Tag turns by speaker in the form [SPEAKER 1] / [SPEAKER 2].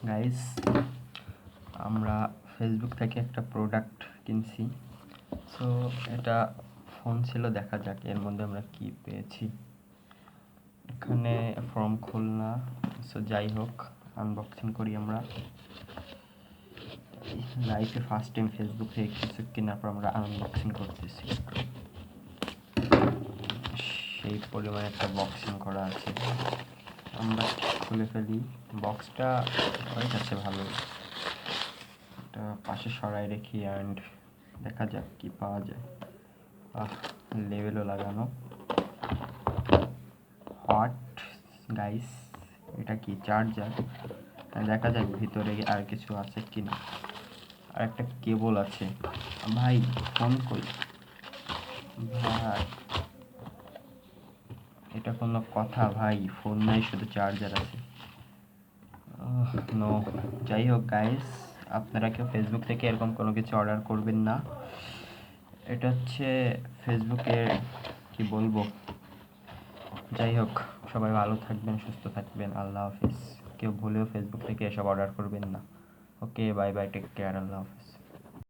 [SPEAKER 1] Guys, আমরা Facebook থেকে একটা প্রোডাক্ট কিনছি। সো এটা ফোন ছিল, দেখা যাক এর মধ্যে আমরা কি পেয়েছি। এখানে ফর্ম খুলনা। সো যাই হোক, আনবক্সিং করি আমরা। লাইফে ফার্স্ট টাইম ফেসবুক থেকে কিছু কেনার পর আমরা আনবক্সিং করতেছি। সেই পরিমাণে একটা বক্সিং করা আছে, আমরা খুলে ফেলি। বক্সটা হয়ে যাচ্ছে ভালো, এটা পাশে সরাই রেখি অ্যান্ড দেখা যাক কি পাওয়া যায়। লেভেলও লাগানো। হট গাইস, এটা কি চার্জার? দেখা যাক ভিতরে আর কিছু আছে কিনা। আর একটা কেবল আছে। ভাই ফোন কই ভাই? এটা কোনো কথা ভাই? ফোন নাই, শুধু চার্জার আছে। নো, যাই হোক গাইস, আপনারা কেউ ফেসবুক থেকে এরকম কোনো কিছু অর্ডার করবেন না। এটা হচ্ছে ফেসবুকের কি বলবো। যাই হোক, সবাই ভালো থাকবেন, সুস্থ থাকবেন, আল্লাহ হাফিজ। কেউ ভুলেও ফেসবুক থেকে এসব অর্ডার করবেন না। ওকে, বাই বাই, টেক কেয়ার, আল্লাহ হাফিজ।